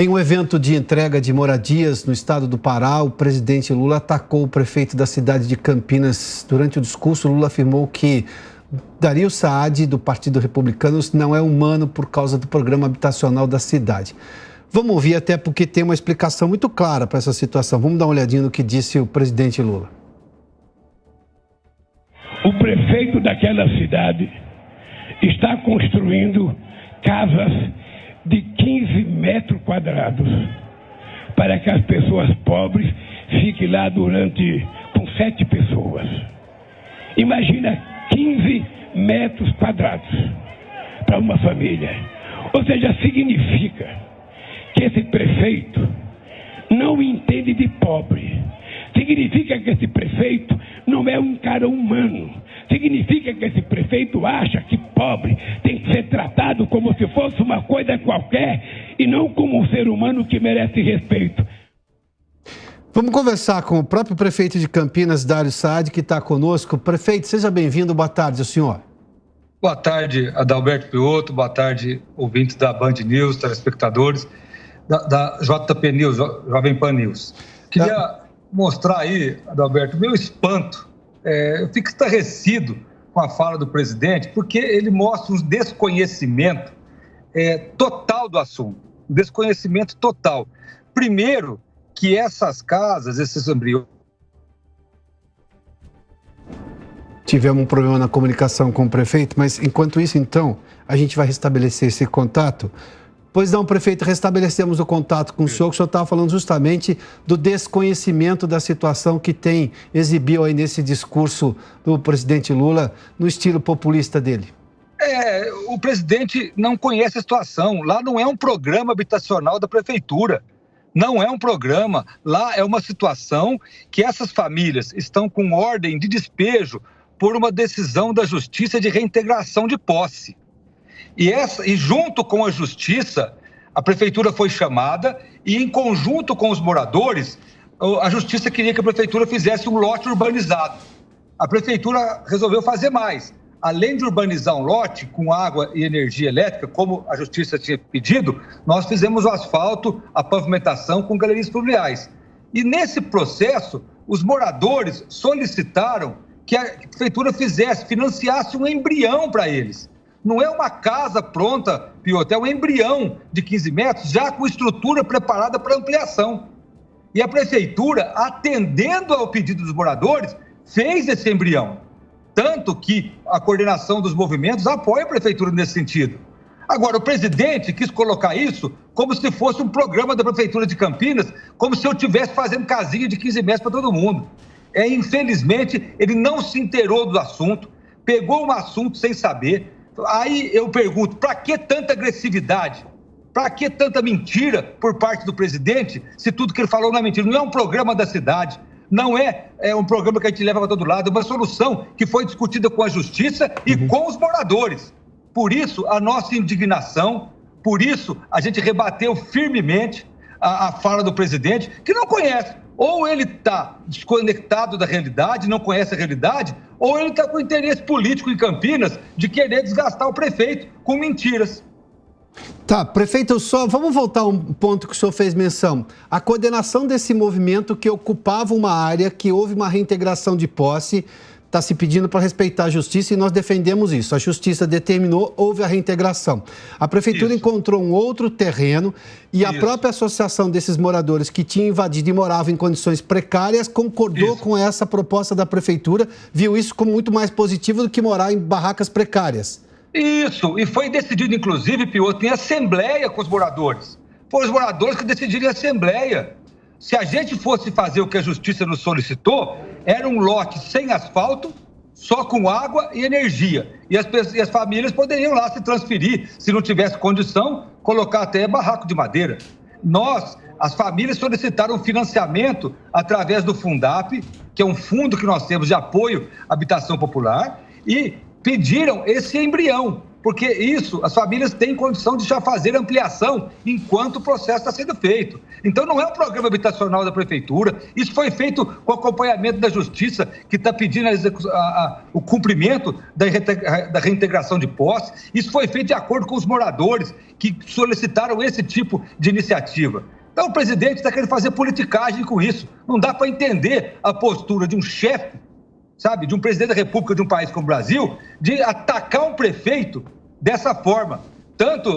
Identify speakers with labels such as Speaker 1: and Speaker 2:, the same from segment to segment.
Speaker 1: Em um evento de entrega de moradias no estado do Pará, o presidente Lula atacou o prefeito da cidade de Campinas. Durante o discurso, Lula afirmou que Dario Saad, do Partido Republicano, não é humano por causa do programa habitacional da cidade. Vamos ouvir, até porque tem uma explicação muito clara para essa situação. Vamos dar uma olhadinha no que disse o presidente Lula.
Speaker 2: O prefeito daquela cidade está construindo casas de 15 metros quadrados para que as pessoas pobres fiquem lá com 7 pessoas. Imagina 15 metros quadrados para uma família. Ou seja, significa que esse prefeito não entende de pobre. Significa que esse prefeito não é um cara humano. Significa que esse prefeito acha que pobre tem que ser tratado como se fosse uma coisa qualquer e não como um ser humano que merece respeito.
Speaker 1: Vamos conversar com o próprio prefeito de Campinas, Dario Saad, que está conosco. Prefeito, seja bem-vindo. Boa tarde, senhor.
Speaker 3: Boa tarde, Adalberto Piotto. Boa tarde, ouvintes da Band News, telespectadores, da JP News, Jovem Pan News. Queria mostrar aí, Adalberto, meu espanto. Eu fico estarrecido com a fala do presidente, porque ele mostra um desconhecimento total do assunto. Um desconhecimento total. Primeiro, que essas casas, esses embriões...
Speaker 1: Tivemos um problema na comunicação com o prefeito, mas enquanto isso, então, a gente vai restabelecer esse contato. Pois não, prefeito, restabelecemos o contato com o senhor estava falando justamente do desconhecimento da situação que exibiu aí nesse discurso do presidente Lula, no estilo populista dele.
Speaker 3: O presidente não conhece a situação. Lá não é um programa habitacional da prefeitura. Não é um programa. Lá é uma situação que essas famílias estão com ordem de despejo por uma decisão da Justiça de reintegração de posse. E junto com a Justiça, a Prefeitura foi chamada e, em conjunto com os moradores, a Justiça queria que a Prefeitura fizesse um lote urbanizado. A Prefeitura resolveu fazer mais. Além de urbanizar um lote com água e energia elétrica, como a Justiça tinha pedido, nós fizemos o asfalto, a pavimentação com galerias pluviais. E nesse processo, os moradores solicitaram que a Prefeitura financiasse um embrião para eles. Não é uma casa pronta, Piotto, é um embrião de 15 metros, já com estrutura preparada para ampliação. E a Prefeitura, atendendo ao pedido dos moradores, fez esse embrião. Tanto que a coordenação dos movimentos apoia a Prefeitura nesse sentido. Agora, o presidente quis colocar isso como se fosse um programa da Prefeitura de Campinas, como se eu estivesse fazendo casinha de 15 metros para todo mundo. Infelizmente, ele não se inteirou do assunto, pegou um assunto sem saber. Aí eu pergunto, para que tanta agressividade? Para que tanta mentira por parte do presidente, se tudo que ele falou não é mentira? Não é um programa da cidade, não é um programa que a gente leva para todo lado, é uma solução que foi discutida com a Justiça e com os moradores. Por isso, a nossa indignação, por isso a gente rebateu firmemente a fala do presidente, que não conhece. Ou ele está desconectado da realidade, não conhece a realidade, ou ele está com interesse político em Campinas de querer desgastar o prefeito com mentiras.
Speaker 1: Tá, prefeito, vamos voltar a um ponto que o senhor fez menção. A coordenação desse movimento que ocupava uma área, que houve uma reintegração de posse, está se pedindo para respeitar a Justiça e nós defendemos isso. A Justiça determinou, houve a reintegração. A Prefeitura encontrou um outro terreno e a própria associação desses moradores que tinha invadido e moravam em condições precárias concordou com essa proposta da Prefeitura, viu isso como muito mais positivo do que morar em barracas precárias.
Speaker 3: Isso, e foi decidido, inclusive, Piotto, em assembleia com os moradores. Foram os moradores que decidiram em assembleia. Se a gente fosse fazer o que a Justiça nos solicitou, era um lote sem asfalto, só com água e energia. E as famílias poderiam lá se transferir, se não tivesse condição, colocar até barraco de madeira. As famílias solicitaram financiamento através do Fundap, que é um fundo que nós temos de apoio à habitação popular, e pediram esse embrião. porque isso, as famílias têm condição de já fazer ampliação enquanto o processo está sendo feito. Então, não é um programa habitacional da Prefeitura, isso foi feito com acompanhamento da Justiça, que está pedindo o cumprimento da reintegração de posse, isso foi feito de acordo com os moradores que solicitaram esse tipo de iniciativa. Então, o presidente está querendo fazer politicagem com isso. Não dá para entender a postura de um chefe, sabe, de um presidente da República de um país como o Brasil, de atacar um prefeito dessa forma. Tanto,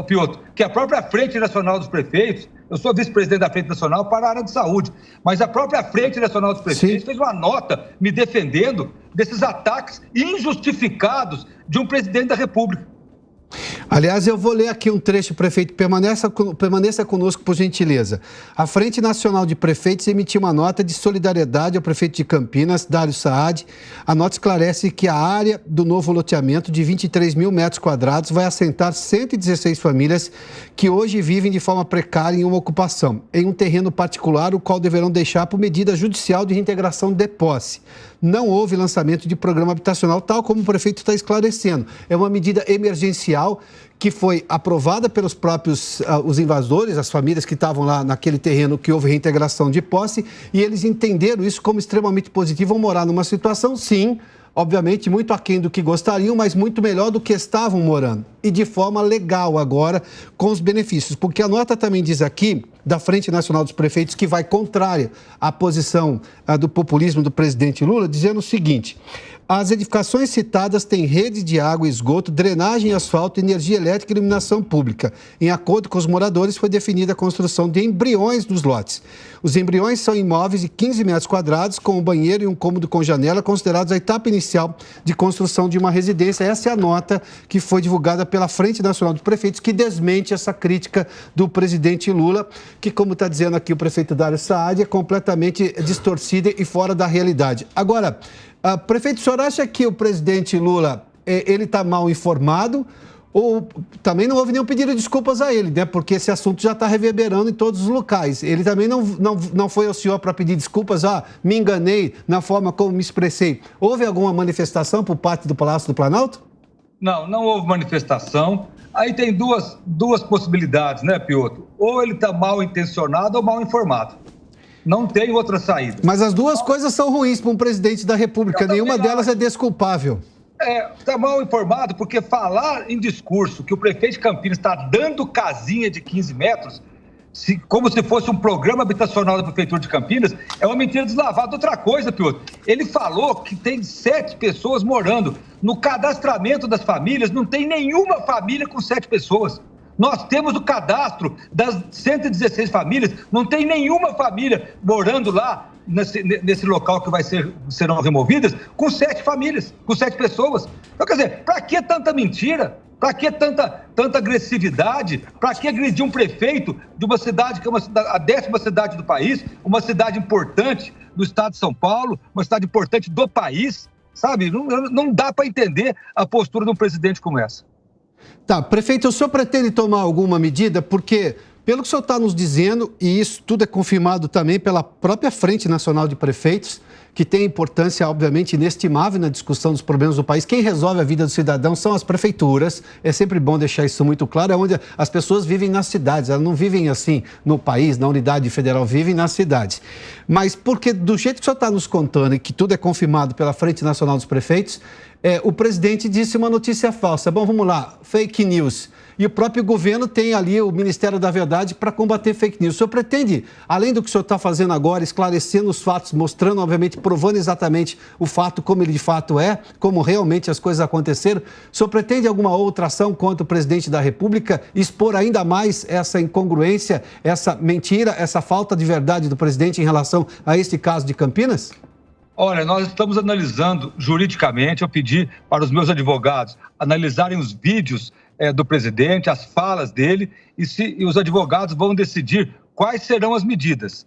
Speaker 3: Piotr, que a própria Frente Nacional dos Prefeitos, eu sou vice-presidente da Frente Nacional para a área de saúde, mas a própria Frente Nacional dos Prefeitos fez uma nota me defendendo desses ataques injustificados de um presidente da República.
Speaker 1: Aliás, eu vou ler aqui um trecho, prefeito, permaneça conosco, por gentileza. A Frente Nacional de Prefeitos emitiu uma nota de solidariedade ao prefeito de Campinas, Dário Saad. A nota esclarece que a área do novo loteamento de 23 mil metros quadrados vai assentar 116 famílias que hoje vivem de forma precária em uma ocupação, em um terreno particular, o qual deverão deixar por medida judicial de reintegração de posse. Não houve lançamento de programa habitacional, tal como o prefeito está esclarecendo. É uma medida emergencial que foi aprovada pelos próprios os invasores, as famílias que estavam lá naquele terreno que houve reintegração de posse, e eles entenderam isso como extremamente positivo. Vão morar numa situação, sim, obviamente, muito aquém do que gostariam, mas muito melhor do que estavam morando. E de forma legal agora, com os benefícios. Porque a nota também diz aqui, da Frente Nacional dos Prefeitos, que vai contrária à posição do populismo do presidente Lula, dizendo o seguinte: as edificações citadas têm rede de água e esgoto, drenagem, asfalto, energia elétrica e iluminação pública. Em acordo com os moradores, foi definida a construção de embriões dos lotes. Os embriões são imóveis de 15 metros quadrados, com um banheiro e um cômodo com janela, considerados a etapa inicial de construção de uma residência. Essa é a nota que foi divulgada pela Frente Nacional dos Prefeitos, que desmente essa crítica do presidente Lula, que, como está dizendo aqui o prefeito Dário Saad, é completamente distorcida e fora da realidade. Agora, prefeito, o senhor acha que o presidente Lula ele está mal informado ou também não houve nenhum pedido de desculpas a ele, né? Porque esse assunto já está reverberando em todos os locais. Ele também não foi ao senhor para pedir desculpas, me enganei na forma como me expressei. Houve alguma manifestação por parte do Palácio do Planalto?
Speaker 3: Não houve manifestação. Aí tem duas possibilidades, né, Piotr? Ou ele está mal intencionado ou mal informado. Não tem outra saída.
Speaker 1: Mas as duas coisas são ruins para um presidente da República. Nenhuma delas é desculpável.
Speaker 3: Está mal informado porque falar em discurso que o prefeito de Campinas está dando casinha de 15 metros, como se fosse um programa habitacional da Prefeitura de Campinas, é uma mentira deslavada. Outra coisa, Piotr, ele falou que tem 7 pessoas morando. No cadastramento das famílias, não tem nenhuma família com 7 pessoas. Nós temos o cadastro das 116 famílias, não tem nenhuma família morando lá nesse local que serão removidas com 7 famílias, com 7 pessoas. Então, quer dizer, para que tanta mentira? Para que tanta agressividade? Para que agredir um prefeito de uma cidade que é a 10ª cidade do país, uma cidade importante do estado de São Paulo, uma cidade importante do país, sabe? Não dá para entender a postura de um presidente como essa.
Speaker 1: Tá, prefeito, o senhor pretende tomar alguma medida? Porque, pelo que o senhor está nos dizendo, e isso tudo é confirmado também pela própria Frente Nacional de Prefeitos, que tem importância, obviamente, inestimável na discussão dos problemas do país. Quem resolve a vida do cidadão são as prefeituras. É sempre bom deixar isso muito claro. É onde as pessoas vivem nas cidades. Elas não vivem assim no país, na unidade federal, vivem nas cidades. Mas porque, do jeito que o senhor está nos contando e que tudo é confirmado pela Frente Nacional dos Prefeitos, o presidente disse uma notícia falsa. Bom, vamos lá, fake news. E o próprio governo tem ali o Ministério da Verdade para combater fake news. O senhor pretende, além do que o senhor está fazendo agora, esclarecendo os fatos, mostrando, obviamente, provando exatamente o fato como ele de fato é, como realmente as coisas aconteceram, o senhor pretende alguma outra ação contra o presidente da República, expor ainda mais essa incongruência, essa mentira, essa falta de verdade do presidente em relação a este caso de Campinas?
Speaker 3: Olha, nós estamos analisando juridicamente, eu pedi para os meus advogados analisarem os vídeos do presidente, as falas dele, e os advogados vão decidir quais serão as medidas.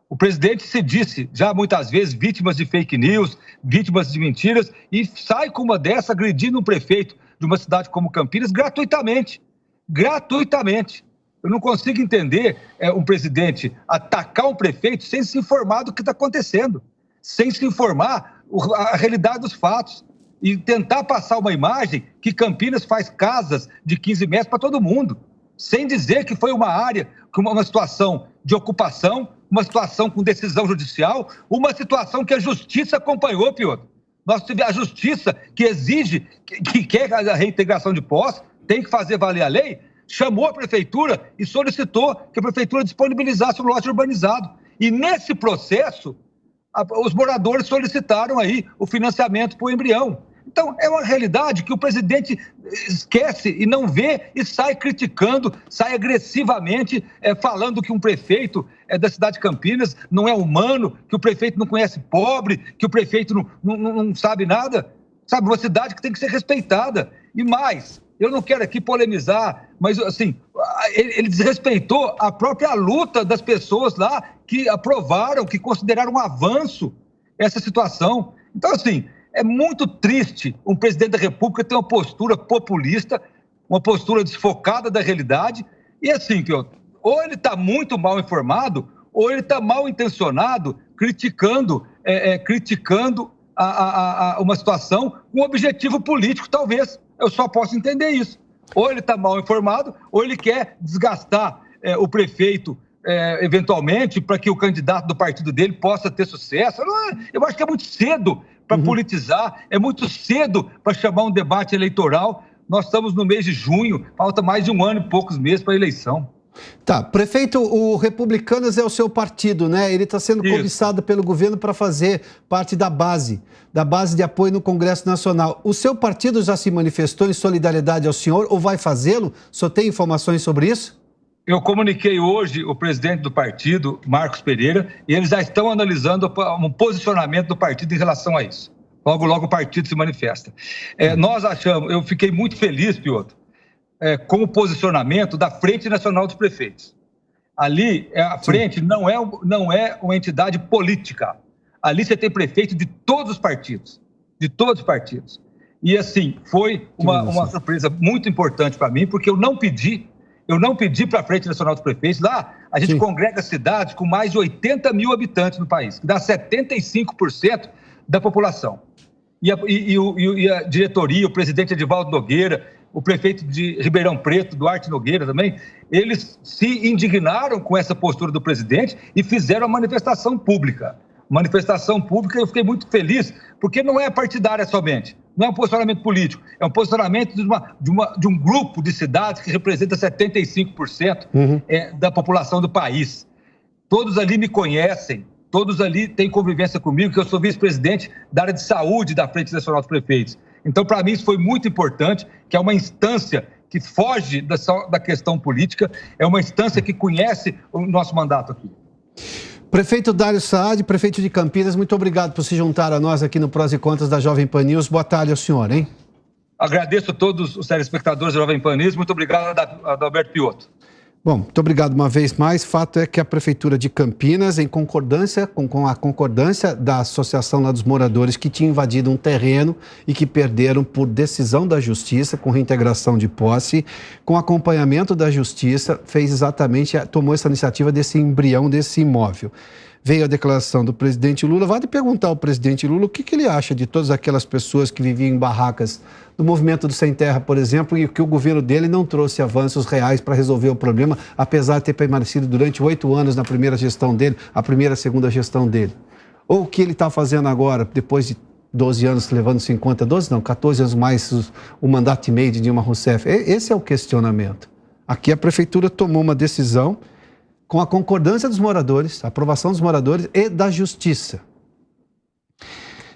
Speaker 3: O presidente se disse já muitas vezes vítimas de fake news, vítimas de mentiras, e sai com uma dessa agredindo um prefeito de uma cidade como Campinas gratuitamente. Gratuitamente. Eu não consigo entender um presidente atacar um prefeito sem se informar do que está acontecendo, sem se informar a realidade dos fatos. e tentar passar uma imagem que Campinas faz casas de 15 metros para todo mundo, sem dizer que foi uma área, uma situação de ocupação, uma situação com decisão judicial, uma situação que a justiça acompanhou, Piotr. Nós tivemos a justiça que exige, que quer a reintegração de posse, tem que fazer valer a lei, chamou a prefeitura e solicitou que a prefeitura disponibilizasse o lote urbanizado. E nesse processo, os moradores solicitaram aí o financiamento para o embrião. Então, é uma realidade que o presidente esquece e não vê e sai criticando, sai agressivamente falando que um prefeito da cidade de Campinas não é humano, que o prefeito não conhece pobre, que o prefeito não sabe nada. Sabe, uma cidade que tem que ser respeitada. E mais, eu não quero aqui polemizar, mas assim, ele desrespeitou a própria luta das pessoas lá que aprovaram, que consideraram um avanço essa situação. Então, assim, é muito triste um presidente da República ter uma postura populista, uma postura desfocada da realidade. E assim, ou ele está muito mal informado, ou ele está mal intencionado, criticando uma situação com objetivo político, talvez. Eu só posso entender isso. Ou ele está mal informado, ou ele quer desgastar o prefeito eventualmente para que o candidato do partido dele possa ter sucesso. Eu acho que é muito cedo para politizar, é muito cedo para chamar um debate eleitoral. Nós estamos no mês de junho, falta mais de um ano e poucos meses para a eleição.
Speaker 1: Tá, prefeito, o Republicanos é o seu partido, né? Ele está sendo cobiçado pelo governo para fazer parte da base de apoio no Congresso Nacional. O seu partido já se manifestou em solidariedade ao senhor ou vai fazê-lo? O senhor tem informações sobre isso?
Speaker 3: Eu comuniquei hoje o presidente do partido, Marcos Pereira, e eles já estão analisando um posicionamento do partido em relação a isso. Logo, logo o partido se manifesta. Nós achamos, eu fiquei muito feliz, Piotr, com o posicionamento da Frente Nacional dos Prefeitos. Ali, a frente não é uma entidade política. Ali você tem prefeito de todos os partidos. E assim, foi uma surpresa muito importante para mim, porque eu não pedi para a Frente Nacional dos Prefeitos. Lá, a gente congrega cidades com mais de 80 mil habitantes no país, que dá 75% da população. E a diretoria, o presidente Edivaldo Nogueira, o prefeito de Ribeirão Preto, Duarte Nogueira também, eles se indignaram com essa postura do presidente e fizeram a manifestação pública. Eu fiquei muito feliz, porque não é partidária somente, não é um posicionamento político, é um posicionamento de um grupo de cidades que representa 75% da população do país. Todos ali me conhecem, todos ali têm convivência comigo, que eu sou vice-presidente da área de saúde da Frente Nacional dos Prefeitos. Então, para mim, isso foi muito importante, que é uma instância que foge da questão política, é uma instância que conhece o nosso mandato aqui.
Speaker 1: Prefeito Dário Saad, prefeito de Campinas, muito obrigado por se juntar a nós aqui no Prós e Contras da Jovem Pan News. Boa tarde ao senhor, hein?
Speaker 3: Agradeço a todos os telespectadores da Jovem Pan News. Muito obrigado, Adalberto Piotr.
Speaker 1: Bom, muito obrigado uma vez mais. Fato é que a Prefeitura de Campinas, em concordância com a concordância da Associação lá dos Moradores que tinha invadido um terreno e que perderam por decisão da Justiça, com reintegração de posse, com acompanhamento da Justiça, tomou essa iniciativa desse embrião, desse imóvel. Veio a declaração do presidente Lula. Vale perguntar ao presidente Lula o que ele acha de todas aquelas pessoas que viviam em barracas do movimento do Sem Terra, por exemplo, e que o governo dele não trouxe avanços reais para resolver o problema, apesar de ter permanecido durante 8 anos na primeira gestão dele, a segunda gestão dele. Ou o que ele está fazendo agora, depois de 12 anos, levando 14 anos mais o mandato e meio de Dilma Rousseff. Esse é o questionamento. Aqui a Prefeitura tomou uma decisão com a concordância dos moradores, a aprovação dos moradores e da Justiça.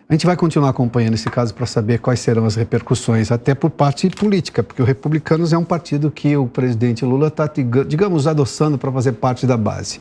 Speaker 1: A gente vai continuar acompanhando esse caso para saber quais serão as repercussões, até por parte política, porque o Republicanos é um partido que o presidente Lula está, digamos, adoçando para fazer parte da base.